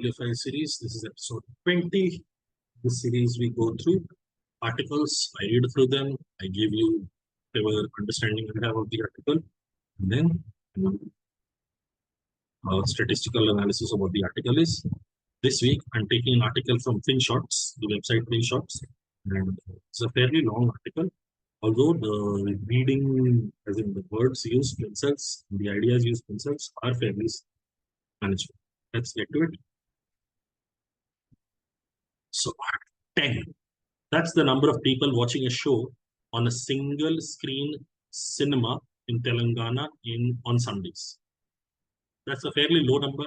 Bibliophile series. This is episode 20. This series we go through articles. I read through them. I give you whatever understanding I have of the article, and then statistical analysis of what the article is. This week, I'm taking an article from FinShots, the website FinShots, and it's a fairly long article. Although the reading, as in the words used themselves, the ideas used themselves, are fairly manageable. Let's get to it. So 10. That's the number of people watching a show on a single screen cinema in Telangana on Sundays. That's a fairly low number.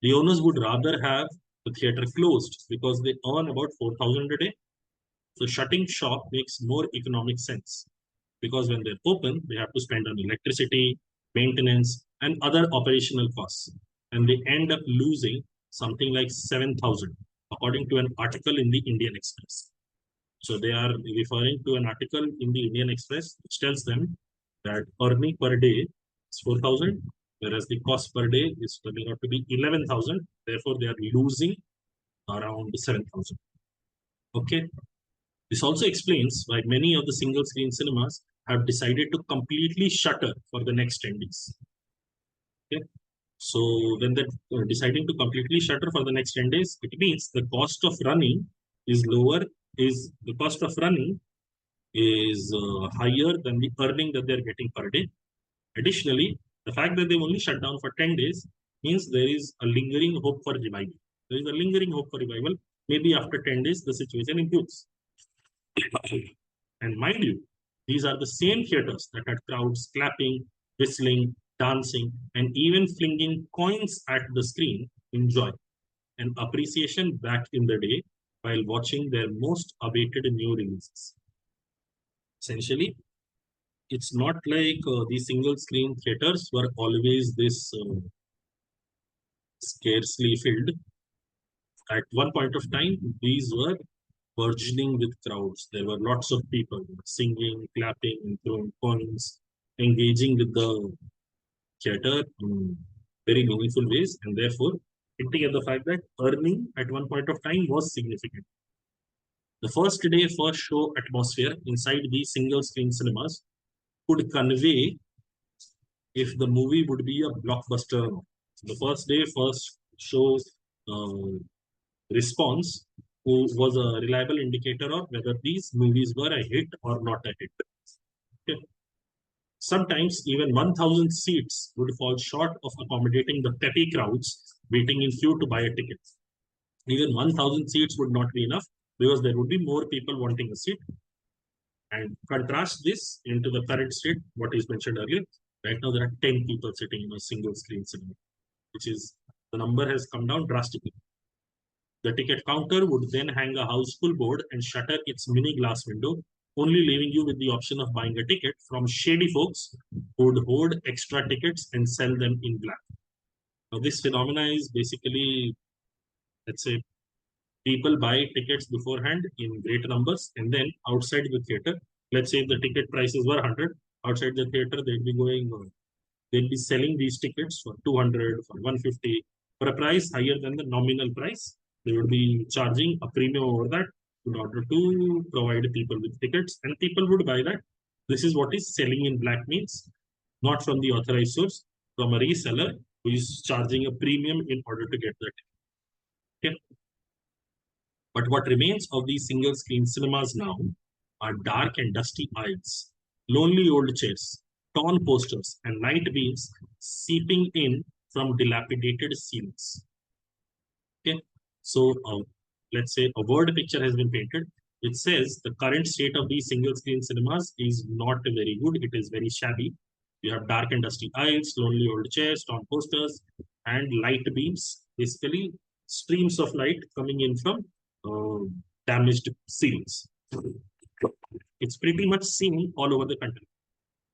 The owners would rather have the theater closed because they earn about 4,000 a day. So shutting shop makes more economic sense because when they're open, they have to spend on electricity, maintenance, and other operational costs. And they end up losing something like 7,000, according to an article in the Indian Express. So they are referring to an article in the Indian Express which tells them that earning per day is 4,000, whereas the cost per day is turning out to be 11,000. Therefore, they are losing around 7,000. Okay. This also explains why many of the single screen cinemas have decided to completely shutter for the next 10 days. Okay. So when they're deciding to completely shutter for the next 10 days, it means the cost of running is lower, the cost of running is higher than the earning that they're getting per day. Additionally, the fact that they've only shut down for 10 days means there is a lingering hope for revival. There is a lingering hope for revival. Maybe after 10 days, the situation improves. And mind you, these are the same theaters that had crowds clapping, whistling, dancing, and even flinging coins at the screen in joy and appreciation back in the day while watching their most awaited new releases. Essentially, it's not like these single screen theaters were always this scarcely filled. At one point of time, these were burgeoning with crowds. There were lots of people singing, clapping, and throwing coins, engaging with the theater in very meaningful ways, and therefore hinting at the fact that earning at one point of time was significant. The first day, first show atmosphere inside these single screen cinemas could convey if the movie would be a blockbuster. The first day, first show response was a reliable indicator of whether these movies were a hit or not a hit. Okay. Sometimes even 1,000 seats would fall short of accommodating the petty crowds waiting in queue to buy a ticket. Even 1,000 seats would not be enough because there would be more people wanting a seat. And contrast this into the current state, what is mentioned earlier. Right now, there are 10 people sitting in a single screen cinema, which is the number has come down drastically. The ticket counter would then hang a houseful board and shutter its mini glass window, only leaving you with the option of buying a ticket from shady folks who would hoard extra tickets and sell them in black. Now, this phenomena is basically, let's say, people buy tickets beforehand in great numbers, and then outside the theater, let's say the ticket prices were 100, outside the theater, they'd be selling these tickets for 200, for 150, for a price higher than the nominal price. They would be charging a premium over that in order to provide people with tickets, and people would buy that. This is what is selling in black means, not from the authorized source, from a reseller who is charging a premium in order to get that. Okay. But what remains of these single screen cinemas now are dark and dusty aisles, lonely old chairs, torn posters, and light beams seeping in from dilapidated ceilings. Okay, so let's say a word picture has been painted. It says the current state of these single screen cinemas is not very good. It is very shabby. You have dark and dusty aisles, lonely old chairs, torn posters, and light beams, basically streams of light coming in from damaged ceilings. It's pretty much seen all over the country.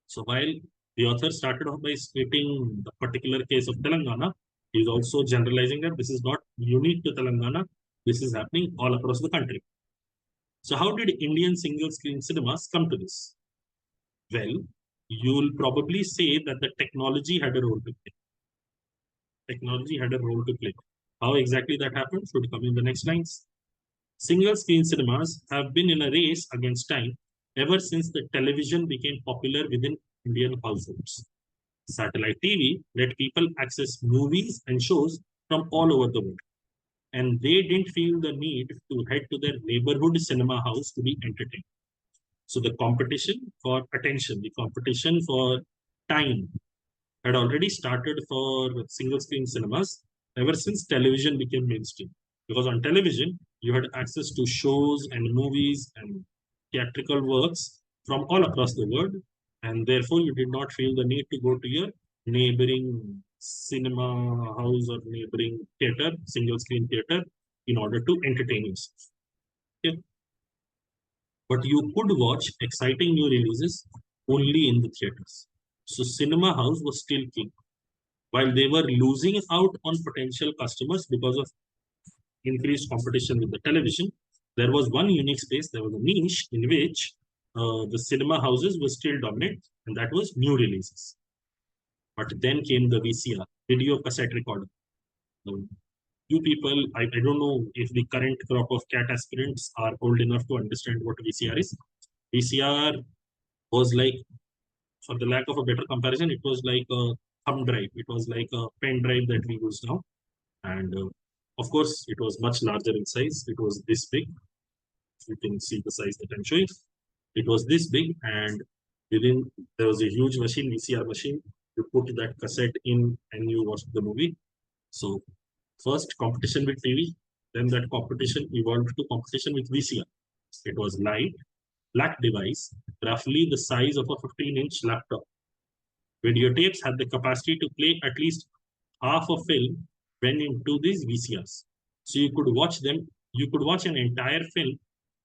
So while the author started off by stating the particular case of Telangana, he is also generalizing that this is not unique to Telangana. This is happening all across the country. So how did Indian single screen cinemas come to this? Well, you'll probably say that the technology had a role to play. Technology had a role to play. How exactly that happened should come in the next lines. Single screen cinemas have been in a race against time ever since the television became popular within Indian households. Satellite TV let people access movies and shows from all over the world, and they didn't feel the need to head to their neighborhood cinema house to be entertained. So the competition for attention, the competition for time had already started for single screen cinemas ever since television became mainstream. Because on television, you had access to shows and movies and theatrical works from all across the world, and therefore you did not feel the need to go to your neighboring cinema house or neighboring theater, single screen theater, in order to entertain yourself. Okay? But you could watch exciting new releases only in the theaters. So cinema house was still king while they were losing out on potential customers because of increased competition with the television. There was one unique space, there was a niche in which the cinema houses were still dominant, and that was new releases. But then came the VCR, video cassette recorder. Um, you people, I don't know if the current crop of cat aspirants are old enough to understand what VCR is. VCR was like, for the lack of a better comparison, it was like a thumb drive. It was like a pen drive that we use now. And of course, it was much larger in size. It was this big. You can see the size that I'm showing. It was this big, and within there was a huge machine, VCR machine. You put that cassette in, and you watched the movie. So first competition with TV, then that competition evolved to competition with VCR. It was light, black device, roughly the size of a 15-inch laptop. Videotapes had the capacity to play at least half a film went into these VCRs. So you could watch them, you could watch an entire film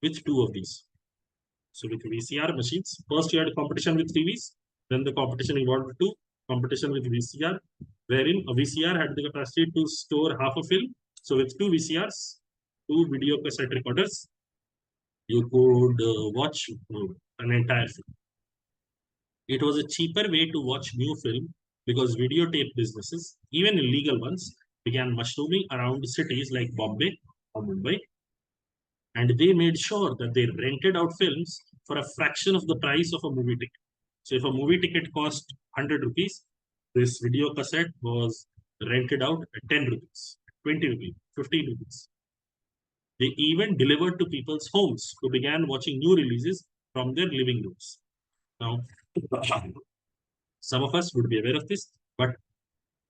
with two of these. So with VCR machines, first you had a competition with TVs, then the competition evolved to competition with VCR, wherein a VCR had the capacity to store half a film. So with two VCRs, two video cassette recorders, you could watch an entire film. It was a cheaper way to watch new film because videotape businesses, even illegal ones, began mushrooming around cities like Bombay or Mumbai, and they made sure that they rented out films for a fraction of the price of a movie ticket. So if a movie ticket cost 100 rupees, this video cassette was rented out at 10 rupees, 20 rupees, 15 rupees. They even delivered to people's homes who began watching new releases from their living rooms. Now, some of us would be aware of this, but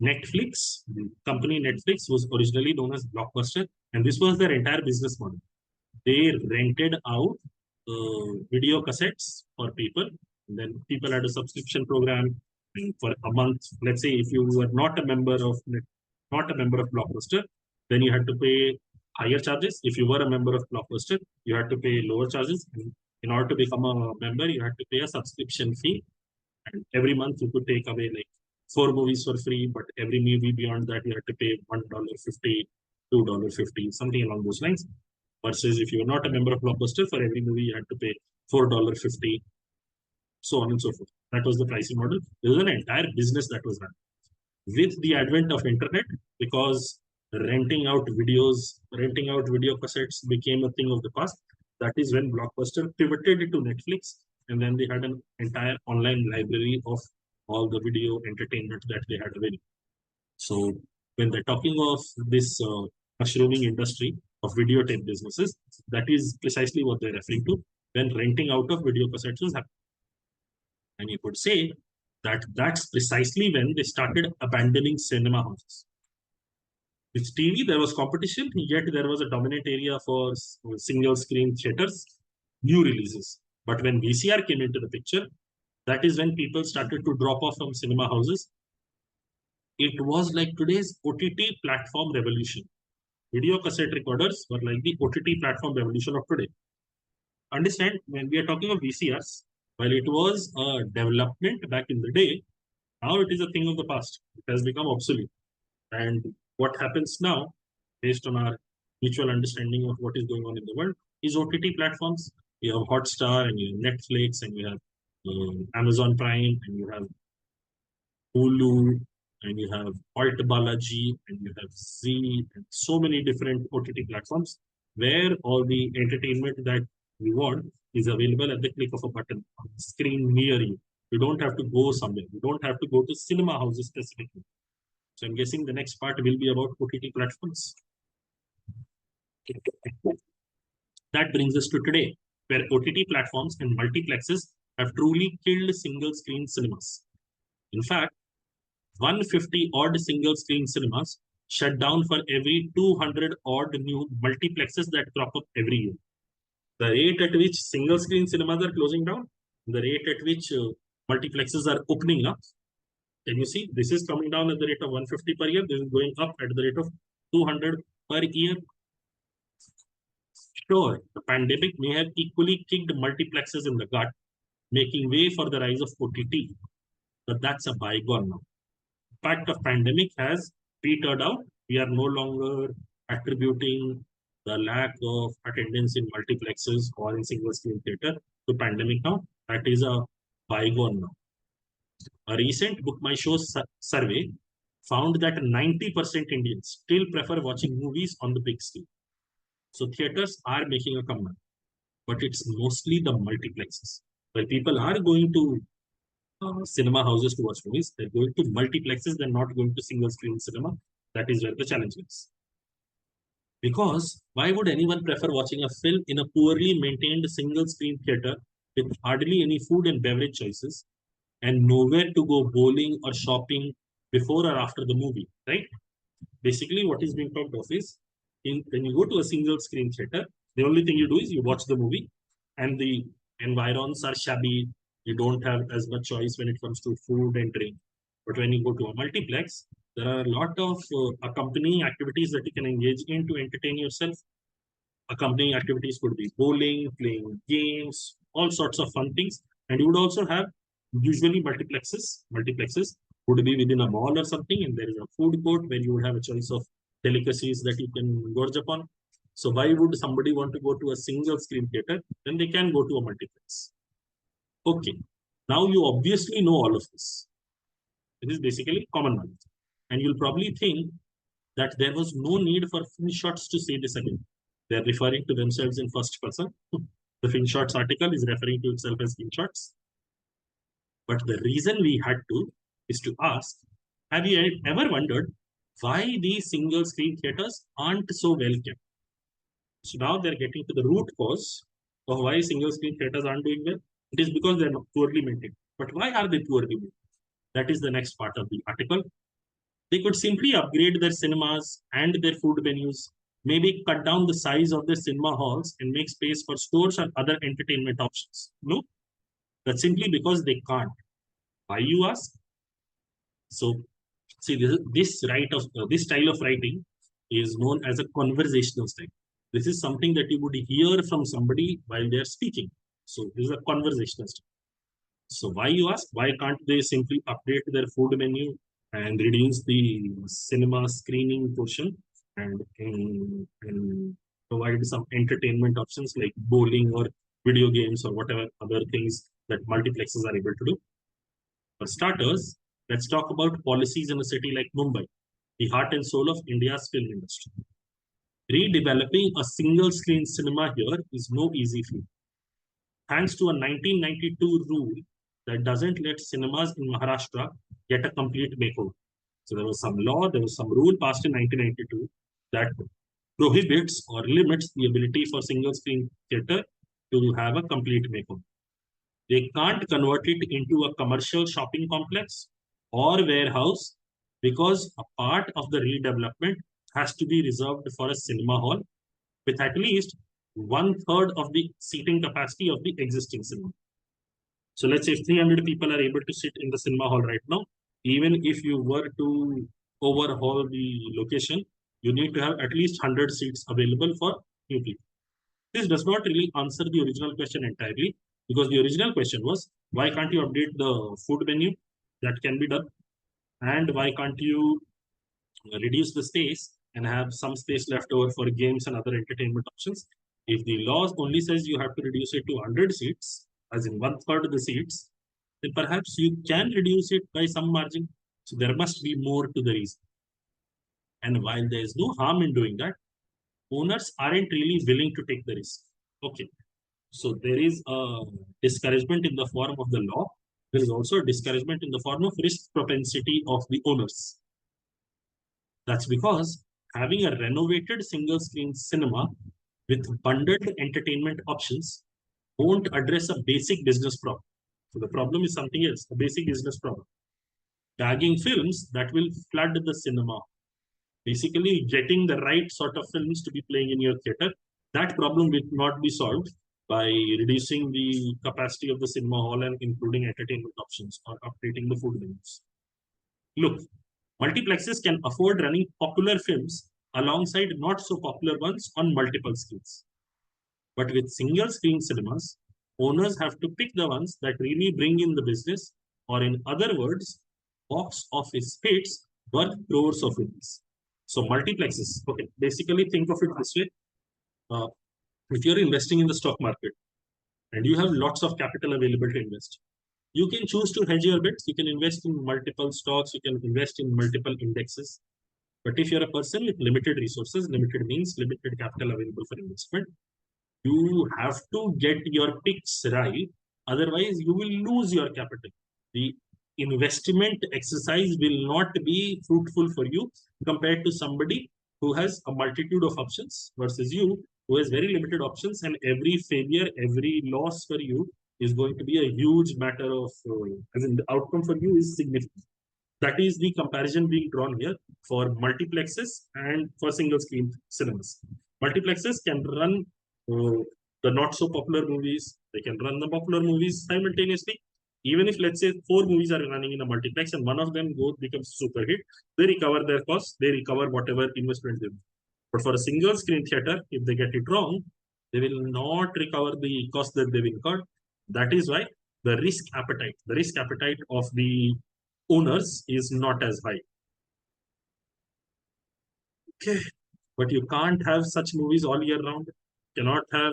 Netflix, the company Netflix, was originally known as Blockbuster, and this was their entire business model. They rented out video cassettes for people. And then people had a subscription program for a month. Let's say if you were not a member of Blockbuster, then you had to pay higher charges. If you were a member of Blockbuster, you had to pay lower charges. And in order to become a member, you had to pay a subscription fee, and every month you could take away like four movies for free, but every movie beyond that you had to pay $1.50, $2.50, something along those lines. Versus if you were not a member of Blockbuster, for every movie you had to pay $4.50, so on and so forth. That was the pricing model. There was an entire business that was run. With the advent of internet, because renting out video cassettes became a thing of the past. That is when Blockbuster pivoted to Netflix, and then they had an entire online library of all the video entertainment that they had available. So when they're talking of this mushrooming industry of videotape businesses, that is precisely what they're referring to when renting out of video cassettes was happening. And you could say that that's precisely when they started abandoning cinema houses. With TV, there was competition, yet there was a dominant area for single screen theaters, new releases. But when VCR came into the picture, that is when people started to drop off from cinema houses. It was like today's OTT platform revolution. Video cassette recorders were like the OTT platform revolution of today. Understand, when we are talking of VCRs, while it was a development back in the day, now it is a thing of the past. It has become obsolete. And what happens now, based on our mutual understanding of what is going on in the world, is OTT platforms. You have Hotstar, and you have Netflix, and you have Amazon Prime, and you have Hulu, and you have Alt Balaji, and you have Z, and so many different OTT platforms where all the entertainment that you want is available at the click of a button on the screen near you. You don't have to go somewhere. You don't have to go to cinema houses specifically. So I'm guessing the next part will be about OTT platforms. That brings us to today, where OTT platforms and multiplexes have truly killed single screen cinemas. In fact, 150 odd single screen cinemas shut down for every 200 odd new multiplexes that crop up every year. The rate at which single screen cinemas are closing down, the rate at which multiplexes are opening up. Can you see? This is coming down at the rate of 150 per year. This is going up at the rate of 200 per year. Sure, the pandemic may have equally kicked multiplexes in the gut, making way for the rise of OTT, but that's a bygone now. The fact of pandemic has petered out. We are no longer attributing the lack of attendance in multiplexes or in single screen theater to pandemic now. That is a bygone now. A recent Book My Show survey found that 90% Indians still prefer watching movies on the big screen. So theaters are making a comeback, but it's mostly the multiplexes. Where people are going to cinema houses to watch movies, they're going to multiplexes, they're not going to single screen cinema. That is where the challenge is. Because why would anyone prefer watching a film in a poorly maintained single screen theater with hardly any food and beverage choices and nowhere to go bowling or shopping before or after the movie, right? Basically, what is being talked of is when you go to a single screen theater, the only thing you do is you watch the movie and the environs are shabby. You don't have as much choice when it comes to food and drink. But when you go to a multiplex, there are a lot of accompanying activities that you can engage in to entertain yourself. Accompanying activities could be bowling, playing games, all sorts of fun things. And you would also have usually multiplexes. Multiplexes would be within a mall or something, and there is a food court where you would have a choice of delicacies that you can gorge upon. So why would somebody want to go to a single screen theater? Then they can go to a multiplex. Okay. Now you obviously know all of this. It is basically common knowledge. And you'll probably think that there was no need for Finshots to say this again. They're referring to themselves in first person. The Finshots article is referring to itself as Finshots. But the reason we had to is to ask, have you ever wondered why these single screen theaters aren't so well kept? So now they're getting to the root cause of why single screen theaters aren't doing well. It is because they're poorly maintained. But why are they poorly maintained? That is the next part of the article. They could simply upgrade their cinemas and their food menus, maybe cut down the size of their cinema halls and make space for stores and other entertainment options. No, that's simply because they can't. Why, you ask? So, see, this style of writing is known as a conversational style. This is something that you would hear from somebody while they are speaking. So, this is a conversational style. So why, you ask? Why can't they simply update their food menu and reduce the cinema screening portion and provide some entertainment options like bowling or video games or whatever other things that multiplexes are able to do? For starters, let's talk about policies in a city like Mumbai, the heart and soul of India's film industry. Redeveloping a single screen cinema here is no easy feat. Thanks to a 1992 rule that doesn't let cinemas in Maharashtra get a complete makeover. So there was some law, there was some rule passed in 1992 that prohibits or limits the ability for single screen theater to have a complete makeover. They can't convert it into a commercial shopping complex or warehouse because a part of the redevelopment has to be reserved for a cinema hall with at least one third of the seating capacity of the existing cinema. So let's say if 300 people are able to sit in the cinema hall right now, even if you were to overhaul the location, you need to have at least 100 seats available for new people. This does not really answer the original question entirely, because the original question was, why can't you update the food menu? That can be done. And why can't you reduce the space and have some space left over for games and other entertainment options? If the law only says you have to reduce it to 100 seats, as in one third of the seats, then perhaps you can reduce it by some margin. So there must be more to the reason. And while there is no harm in doing that, owners aren't really willing to take the risk. Okay. So there is a discouragement in the form of the law. There is also a discouragement in the form of risk propensity of the owners. That's because having a renovated single screen cinema with bundled entertainment options won't address a basic business problem. So the problem is something else, a basic business problem. Tagging films that will flood the cinema. Basically, getting the right sort of films to be playing in your theater. That problem will not be solved by reducing the capacity of the cinema hall and including entertainment options or updating the food menus. Look, multiplexes can afford running popular films alongside not so popular ones on multiple screens. But with single screen cinemas, owners have to pick the ones that really bring in the business, or in other words, box office hits worth crores of rupees. So multiplexes, okay, basically think of it this way. Uh, if you're investing in the stock market and you have lots of capital available to invest, you can choose to hedge your bets. You can invest in multiple stocks, you can invest in multiple indexes. But if you're a person with limited resources, limited means, limited capital available for investment, you have to get your picks right. Otherwise, you will lose your capital. The investment exercise will not be fruitful for you compared to somebody who has a multitude of options versus you who has very limited options, and every failure, every loss for you is going to be a huge matter of, as in the outcome for you is significant. That is the comparison being drawn here for multiplexes and for single screen cinemas. Multiplexes can run the not so popular movies, they can run the popular movies simultaneously. Even if, let's say, four movies are running in a multiplex and one of them both becomes super hit, they recover their costs, they recover whatever investment they do. But for a single screen theater, if they get it wrong, they will not recover the cost that they've incurred. That is why the risk appetite of the owners is not as high. Okay, but you can't have such movies all year round. Cannot have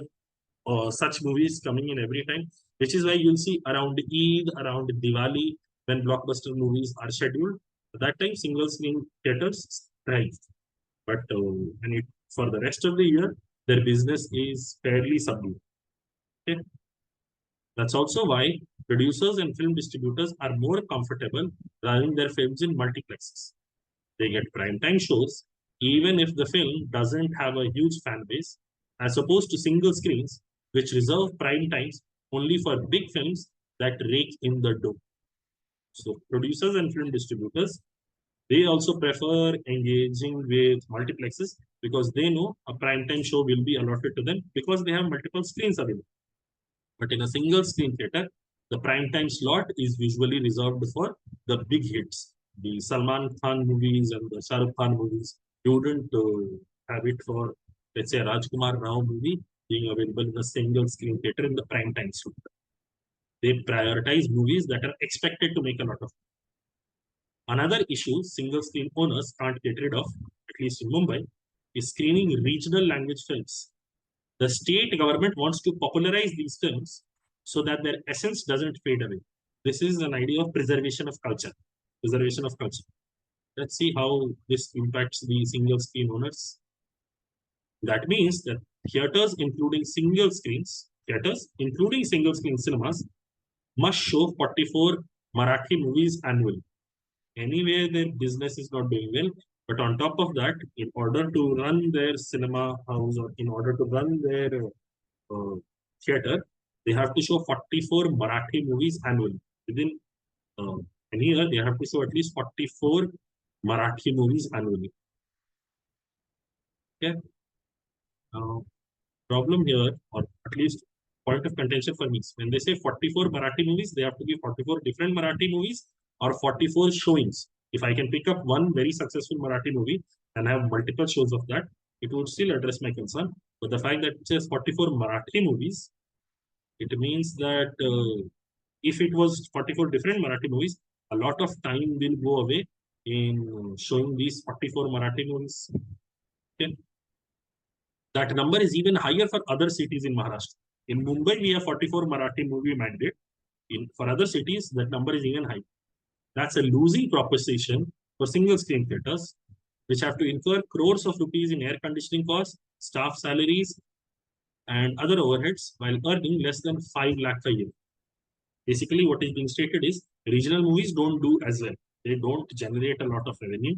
such movies coming in every time, which is why you'll see around Eid, around Diwali, when blockbuster movies are scheduled. At that time, single screen theaters thrive. But for the rest of the year, their business is fairly subdued. Okay? That's also why producers and film distributors are more comfortable running their films in multiplexes. They get primetime shows, even if the film doesn't have a huge fan base, as opposed to single screens, which reserve prime times only for big films that rake in the dough. So, producers and film distributors, they also prefer engaging with multiplexes because they know a primetime show will be allotted to them because they have multiple screens available. But in a single screen theater, the primetime slot is usually reserved for the big hits, the Salman Khan movies and the Shah Rukh Khan movies. You wouldn't have it for, let's say, a Rajkumar Rao movie being available in a single screen theater in the primetime slot. They prioritize movies that are expected to make a lot of money. Another issue single screen owners can't get rid of, at least in Mumbai, is screening regional language films. The state government wants to popularize these films so that their essence doesn't fade away. This is an idea of preservation of culture. Preservation of culture. Let's see how this impacts the single screen owners. That means that theaters, including single screen cinemas, must show 44 Marathi movies annually. Anyway, their business is not doing well. But on top of that, in order to run their cinema house or in order to run their uh, theater, they have to show 44 Marathi movies annually. Within uh, an year, they have to show at least 44 Marathi movies annually. Okay. Problem here, or at least point of contention for me, is when they say 44 Marathi movies, they have to be 44 different Marathi movies or 44 showings. If I can pick up one very successful Marathi movie and have multiple shows of that, it would still address my concern. But the fact that it says 44 Marathi movies, it means that if it was 44 different Marathi movies, a lot of time will go away in showing these 44 Marathi movies. Okay. That number is even higher for other cities in Maharashtra. In Mumbai, we have 44 Marathi movie mandate. For other cities, that number is even high. That's a losing proposition for single screen theaters, which have to incur crores of rupees in air conditioning costs, staff salaries, and other overheads while earning less than 5 lakh a year. Basically, what is being stated is regional movies don't do as well. They don't generate a lot of revenue.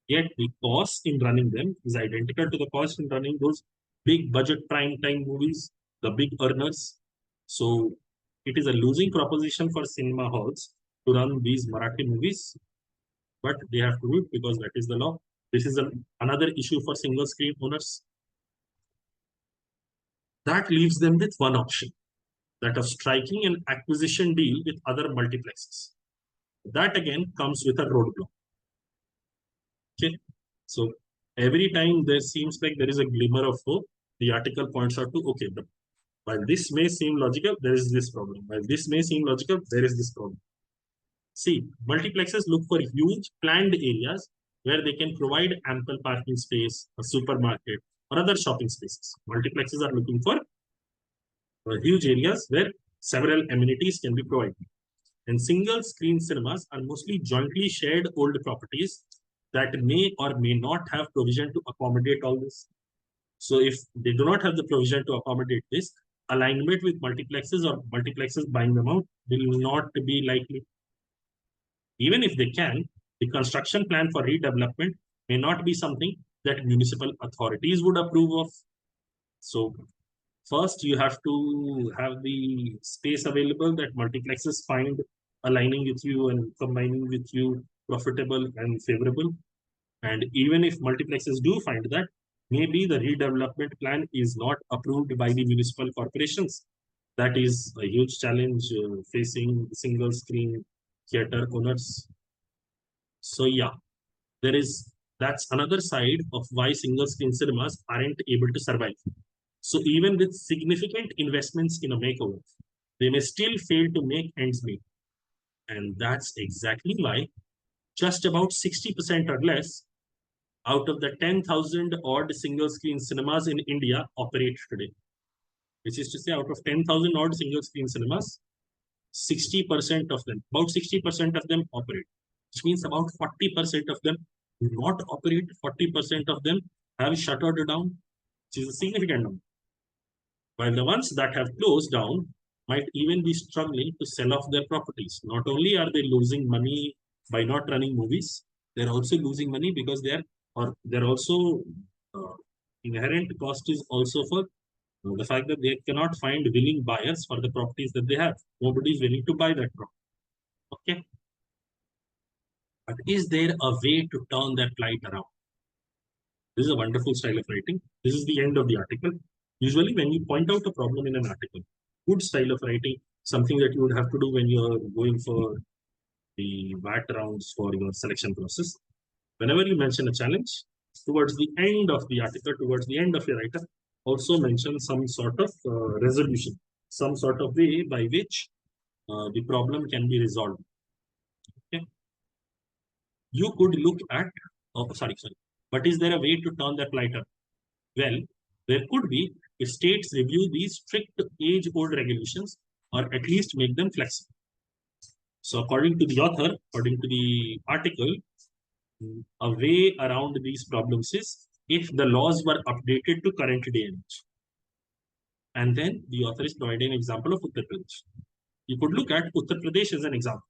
Yet the cost in running them is identical to the cost in running those big budget prime time movies, the big earners. So it is a losing proposition for cinema halls to run these Marathi movies, but they have to do it because that is the law. This is another issue for single screen owners. That leaves them with one option, that of striking an acquisition deal with other multiplexes. That again comes with a roadblock. Okay, so every time there seems like there is a glimmer of hope, the article points out to, okay, but while this may seem logical, there is this problem. While this may seem logical, there is this problem. See, multiplexes look for huge planned areas where they can provide ample parking space, a supermarket, or other shopping spaces. Multiplexes are looking for huge areas where several amenities can be provided. And single screen cinemas are mostly jointly shared old properties that may or may not have provision to accommodate all this. So if they do not have the provision to accommodate this, alignment with multiplexes or multiplexes buying them out will not be likely. Even if they can, the construction plan for redevelopment may not be something that municipal authorities would approve of. So first, you have to have the space available that multiplexes find aligning with you and combining with you profitable and favorable. And even if multiplexes do find that, maybe the redevelopment plan is not approved by the municipal corporations. That is a huge challenge facing single screen theater owners. So yeah, there is that's another side of why single screen cinemas aren't able to survive. So even with significant investments in a makeover, they may still fail to make ends meet. And that's exactly why just about 60% or less out of the 10,000 odd single screen cinemas in India operate today. Which is to say, out of 10,000 odd single screen cinemas, 60% of them, about 60% of them operate. Which means about 40% of them do not operate, 40% of them have shuttered down, which is a significant number. While the ones that have closed down might even be struggling to sell off their properties. Not only are they losing money by not running movies, they're also losing money because they're also uh, inherent cost is also for the fact that they cannot find willing buyers for the properties that they have. Nobody is willing to buy that property. Okay, but is there a way to turn that plight around? This is a wonderful style of writing. This is the end of the article. Usually, when you point out a problem in an article, good style of writing, something that you would have to do when you're going for the VAT rounds for your selection process. Whenever you mention a challenge, towards the end of the article, towards the end of your writer, also mention some sort of resolution, some sort of way by which the problem can be resolved. Okay? You could look at, oh, sorry. But is there a way to turn that lighter? Well, there could be if states review these strict age-old regulations or at least make them flexible. So according to the author, according to the article, a way around these problems is if the laws were updated to current day and age. And then the author is providing an example of Uttar Pradesh. You could look at Uttar Pradesh as an example.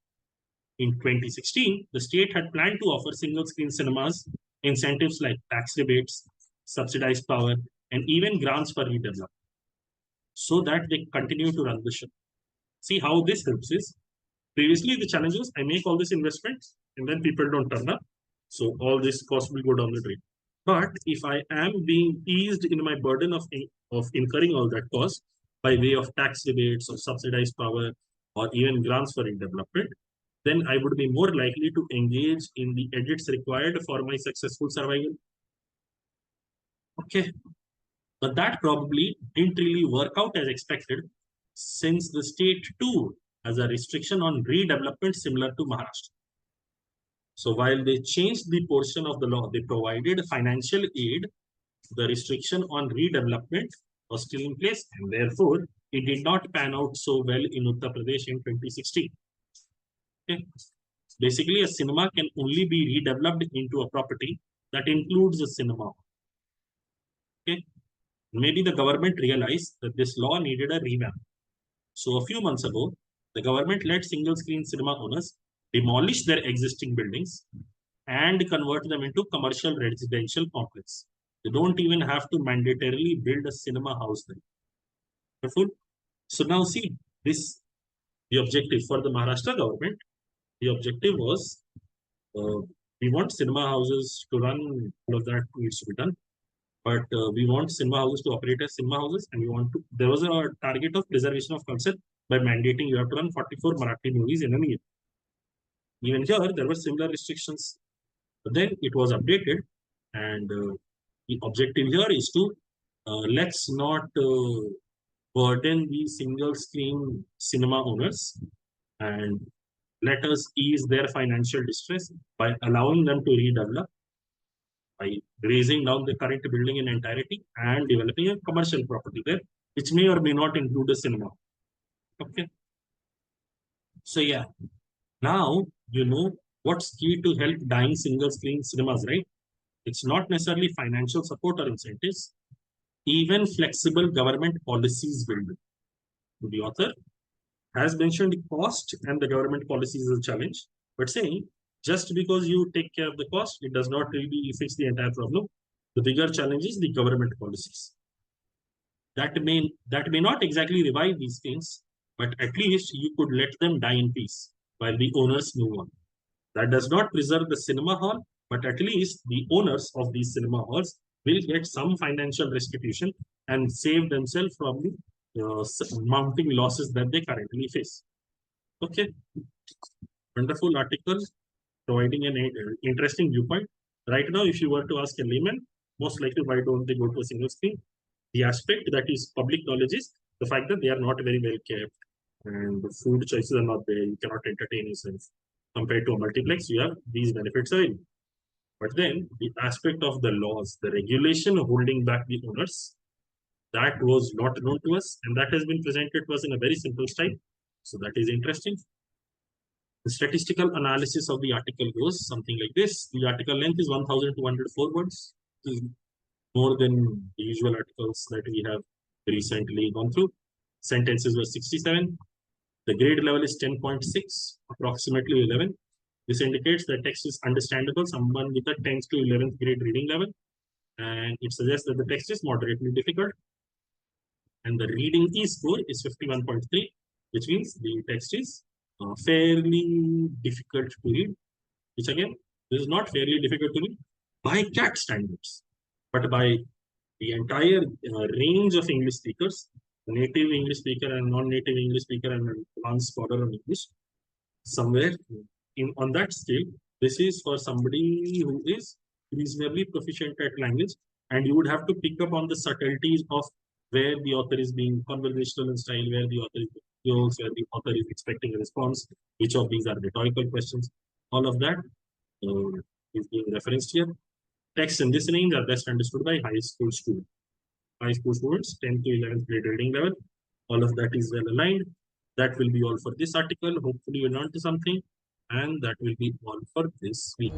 In 2016, the state had planned to offer single screen cinemas incentives like tax rebates, subsidized power, and even grants for redevelopment so that they continue to run the show. See how this helps is previously the challenge was I make all this investment and then people don't turn up. So all this cost will go down the drain. But if I am being eased in my burden of incurring all that cost by way of tax rebates or subsidized power or even grants for development, then I would be more likely to engage in the edits required for my successful survival. Okay, but that probably didn't really work out as expected since the state too has a restriction on redevelopment similar to Maharashtra. So while they changed the portion of the law, they provided financial aid, the restriction on redevelopment was still in place, and therefore it did not pan out so well in Uttar Pradesh in 2016. Okay. Basically, a cinema can only be redeveloped into a property that includes a cinema. Okay. Maybe the government realized that this law needed a revamp. So a few months ago, the government let single screen cinema owners demolish their existing buildings and convert them into commercial residential complex. They don't even have to mandatorily build a cinema house there. Careful. So now see this the objective for the Maharashtra government. The objective was uh, we want cinema houses to run, all of that needs to be done. But we want cinema houses to operate as cinema houses, and we want to. There was a target of preservation of culture by mandating you have to run 44 Marathi movies in a year. Even here, there were similar restrictions. But then it was updated, and the objective here is to let's not burden the single screen cinema owners and let us ease their financial distress by allowing them to redevelop, by raising down the current building in entirety and developing a commercial property there, which may or may not include a cinema. Okay. So yeah, now you know what's key to help dying single screen cinemas, right? It's not necessarily financial support or incentives. Even flexible government policies will do. The author has mentioned the cost and the government policies is a challenge, but saying just because you take care of the cost, it does not really fix the entire problem. The bigger challenge is the government policies. That may not exactly revive these things, but at least you could let them die in peace while the owners move on. That does not preserve the cinema hall, but at least the owners of these cinema halls will get some financial restitution and save themselves from the mounting losses that they currently face. Okay, wonderful article providing an interesting viewpoint. Right now, if you were to ask a layman, most likely why don't they go to a single screen? The aspect that is public knowledge is the fact that they are not very well kept and the food choices are not there. You cannot entertain yourself. Compared to a multiplex, you have these benefits available. But then the aspect of the laws, the regulation holding back the owners, that was not known to us, and that has been presented to us in a very simple style. So that is interesting. The statistical analysis of the article goes something like this. The article length is 1,204 words. This is more than the usual articles that we have recently gone through. Sentences were 67. The grade level is 10.6, approximately 11. This indicates that text is understandable, someone with a 10th to 11th grade reading level. And it suggests that the text is moderately difficult. And the reading E score is 51.3, which means the text is fairly difficult to read, which again, this is not fairly difficult to read by CAT standards, but by the entire range of English speakers, native English speaker and non-native English speaker and advanced scholar on English, somewhere on that scale, this is for somebody who is reasonably proficient at language, and you would have to pick up on the subtleties of where the author is being conversational in style, where the author is jokes, where the author is expecting a response, which of these are rhetorical questions. All of that is being referenced here. Text in this range are best understood by high school students. High school students, 10th to 11th grade reading level. All of that is well aligned. That will be all for this article. Hopefully you learned something. And that will be all for this week.